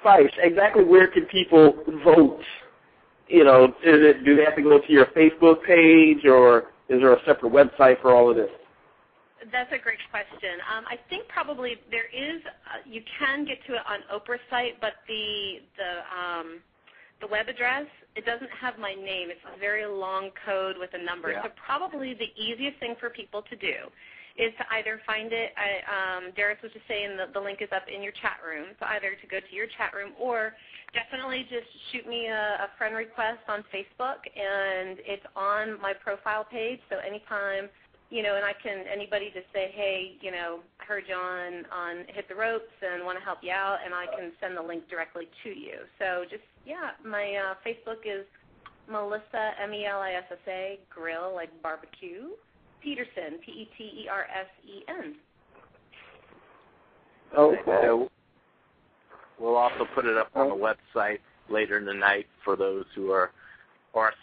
Paige, exactly where can people vote? Do they have to go to your Facebook page, or is there a separate website for all of this? That's a great question. I think probably there is. You can get to it on Oprah's site, but the web address, it doesn't have my name. It's a very long code with a number. Yeah. So probably the easiest thing for people to do is to either find it. Darius was just saying the link is up in your chat room. So either to go to your chat room or definitely just shoot me a friend request on Facebook, and it's on my profile page. So anytime, and anybody just say, hey, I heard you on Hit the Ropes and want to help you out, and I can send the link directly to you. So just, my Facebook is Melissa, Melissa, Grill, like barbecue, Petersen, Petersen. Okay. We'll also put it up on the website later in the night for those who are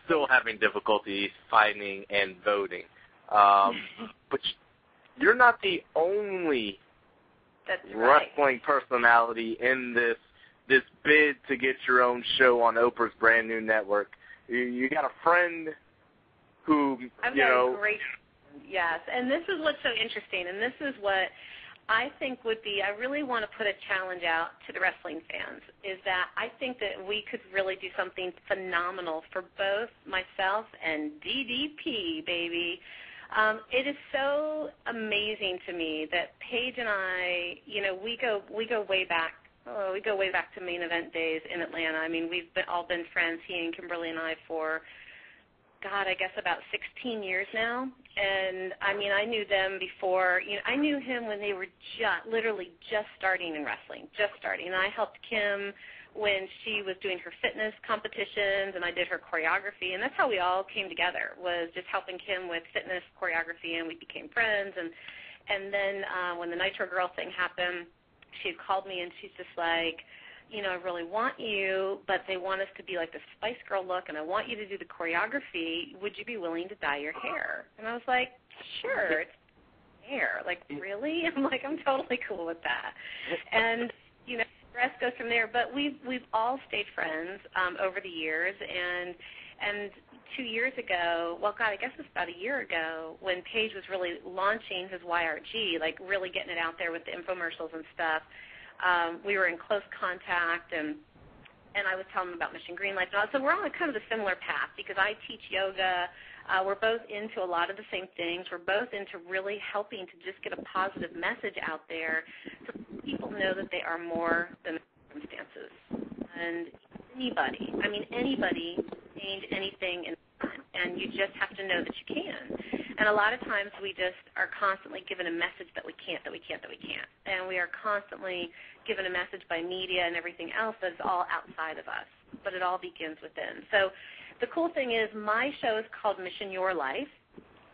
still having difficulties finding and voting. But you're not the only wrestling personality in this bid to get your own show on Oprah's brand new network. You got a friend who, I've got a great, yes, and this is what's so interesting, and this is what I think would be, I really want to put a challenge out to the wrestling fans, is that I think that we could really do something phenomenal for both myself and DDP, baby. It is so amazing to me that Paige and I, we go way back. Oh, we go way back to main event days in Atlanta. I mean, we've all been friends, he and Kimberly and I, for, I guess about 16 years now. And, I mean, I knew them before. I knew him when they were literally just starting in wrestling, just starting. And I helped Kim when she was doing her fitness competitions, and I did her choreography. And that's how we all came together, was just helping Kim with fitness choreography, and we became friends. And then when the Nitro Girl thing happened, she called me, and she's just like, I really want you, but they want us to be like the Spice Girl look, and I want you to do the choreography. Would you be willing to dye your hair? And I was like, sure, it's hair. Like, really? I'm like, I'm totally cool with that. And, the rest goes from there. But we've all stayed friends over the years, and 2 years ago, I guess it's about a year ago, when Paige was really launching his YRG, like really getting it out there with the infomercials and stuff, we were in close contact, and I was telling him about Mission Green Life. So we're on kind of a similar path because I teach yoga. We're both into a lot of the same things. We're both into really helping to just get a positive message out there so people know that they are more than their circumstances. And anybody change anything in time, and you just have to know that you can. And a lot of times we just are constantly given a message that we can't. And we are constantly given a message by media and everything else that's all outside of us, but it all begins within. So the cool thing is my show is called Mission Your Life,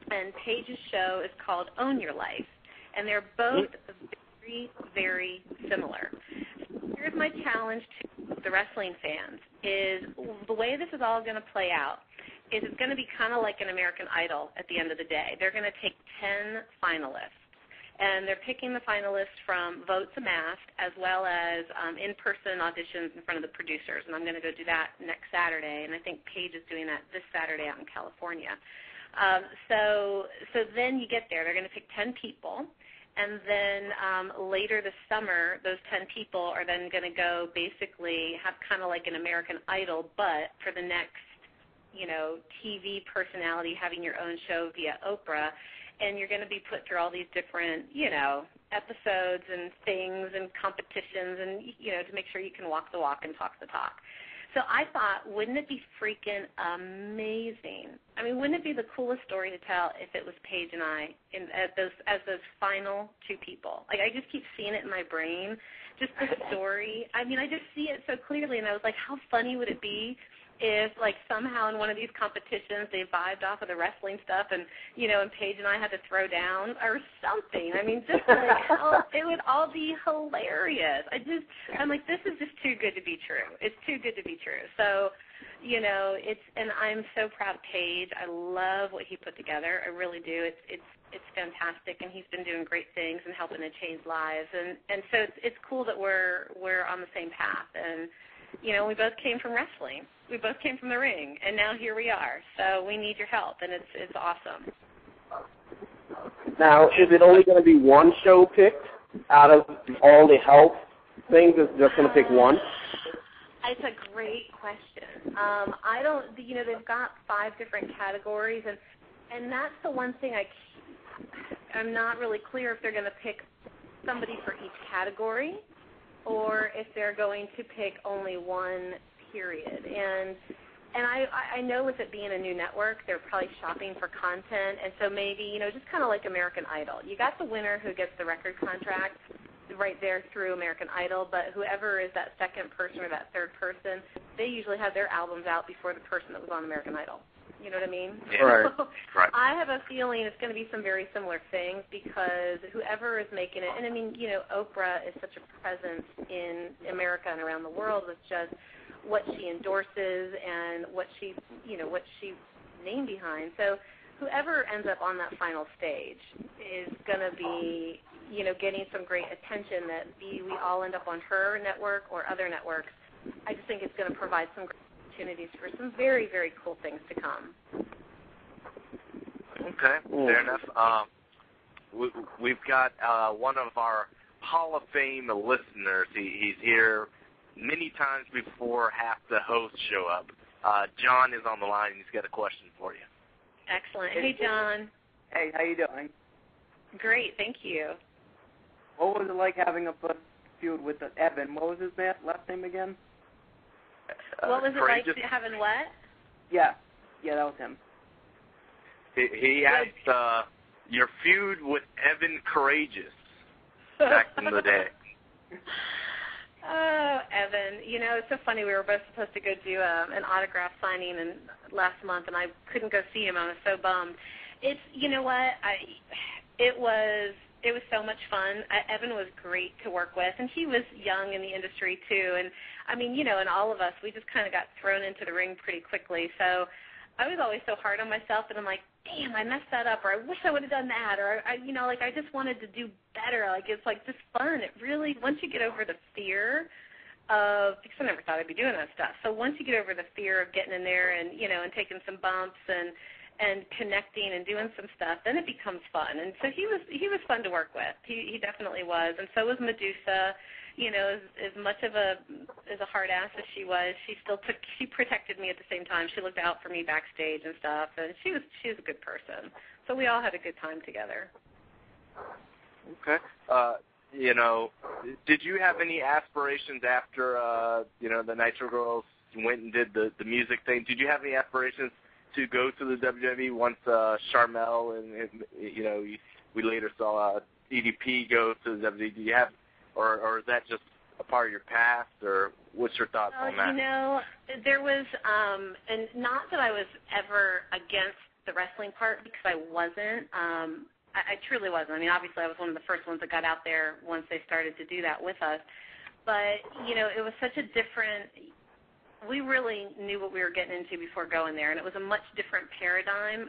and Paige's show is called Own Your Life, and they're both very, very similar. Here's my challenge to the wrestling fans, is the way this is all going to play out is it's going to be kind of like an American Idol at the end of the day. They're going to take 10 finalists, and they're picking the finalists from votes amassed as well as in-person auditions in front of the producers, and I'm going to go do that next Saturday, and I think Paige is doing that this Saturday out in California. So then you get there. They're going to pick 10 people, and then later this summer, those 10 people are then going to go basically have kind of like an American Idol, but for the next, TV personality having your own show via Oprah, and you're going to be put through all these different, episodes and things and competitions and, to make sure you can walk the walk and talk the talk. So I thought, wouldn't it be freaking amazing? I mean, wouldn't it be the coolest story to tell if it was Paige and I as those final two people? Like, I just keep seeing it in my brain, just the story. I mean, I just see it so clearly, and I was like, how funny would it be if, like, somehow in one of these competitions they vibed off of the wrestling stuff and, and Paige and I had to throw down or something. I mean, just like, it would all be hilarious. I'm like, this is just too good to be true. It's too good to be true. So and I'm so proud of Paige. I love what he put together. I really do. It's fantastic, and he's been doing great things and helping to change lives. And so it's cool that we're on the same path. And we both came from wrestling. We both came from the ring, and now here we are. So we need your help, and it's awesome. Now, is it only going to be one show picked out of all the health things? Is just going to pick one? It's a great question. I don't, they've got 5 different categories, and that's the one thing I'm not really clear if they're going to pick somebody for each category or if they're going to pick only one period. And I know with it being a new network, they're probably shopping for content, and so maybe, just kind of like American Idol. You got the winner who gets the record contract right there through American Idol, but whoever is that second person or that third person, they usually have their albums out before the person that was on American Idol. You know what I mean? Yeah. Right. So right. I have a feeling it's going to be some very similar things because whoever is making it, and I mean, Oprah is such a presence in America and around the world with just what she endorses and what she named behind. So whoever ends up on that final stage is going to be, getting some great attention that we all end up on her network or other networks. I just think it's going to provide some great opportunities for some very, very cool things to come. Okay, fair enough. We've got one of our Hall of Fame listeners. He's here many times before half the hosts show up. John is on the line, and he's got a question for you. Excellent. Hey, John. Hey, how you doing? Great, thank you. What was it like having a feud with Evan? What was his last name again? What was it like Courageous. having what? Yeah, that was him. He asked your feud with Evan Courageous back in the day. Oh, Evan. It's so funny. We were both supposed to go do an autograph signing last month, and I couldn't go see him. I was so bummed. It's, it was so much fun. Evan was great to work with, and he was young in the industry, too. And, I mean, and all of us, we just kind of got thrown into the ring pretty quickly. So I was always so hard on myself, and I'm like, damn, I messed that up, or I wish I would have done that, or, I just wanted to do better. It's just fun. It really, once you get over the fear of, because I never thought I'd be doing that stuff. So once you get over the fear of getting in there and, and taking some bumps and connecting and doing some stuff, then it becomes fun. And so he was fun to work with. He definitely was. And so was Medusa. As much of a hard ass as she was, she protected me at the same time. She looked out for me backstage and stuff, and she was a good person. So we all had a good time together. Okay. Did you have any aspirations after the Nitro Girls went and did the music thing? Did you have any aspirations to go to the WWE once Sharmell and we later saw EDP go to the WWE? Do you have, or is that just a part of your past, or what's your thoughts on that? There was, and not that I was ever against the wrestling part, because I wasn't. I truly wasn't. I mean, obviously I was one of the first ones that got out there once they started to do that with us. But, it was such a different, we really knew what we were getting into before going there, and it was a much different paradigm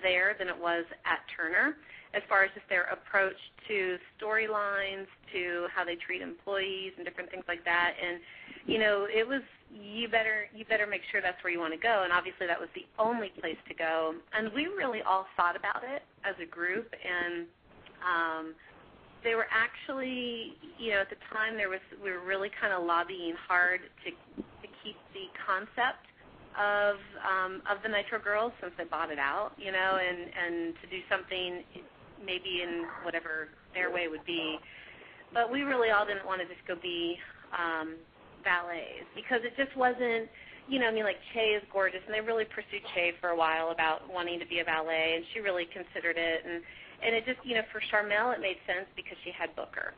there than it was at Turner, as far as just their approach to storylines, to how they treat employees and different things like that. And, it was, you better make sure that's where you want to go, and obviously that was the only place to go. And we really all thought about it as a group, and they were actually, at the time we were really kind of lobbying hard to keep the concept of the Nitro Girls, since they bought it out, and to do something maybe in whatever their way would be. But we really all didn't want to just go be ballets, because it just wasn't, like Che is gorgeous, and they really pursued Che for a while about wanting to be a ballet, and she really considered it, and it just, for Sharmell it made sense because she had Booker,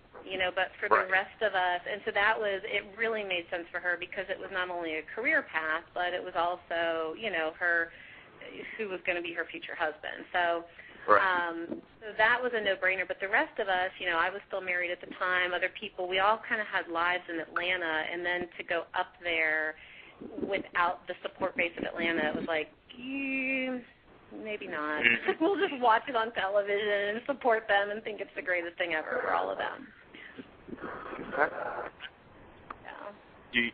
but for the rest of us, and so it really made sense for her because it was not only a career path, but it was also, her, who was going to be her future husband. So, so that was a no-brainer. But the rest of us, I was still married at the time, other people, we all kind of had lives in Atlanta, and then to go up there without the support base of Atlanta, it was like, maybe not. We'll just watch it on television and support them and think it's the greatest thing ever for all of them. Okay. Yeah.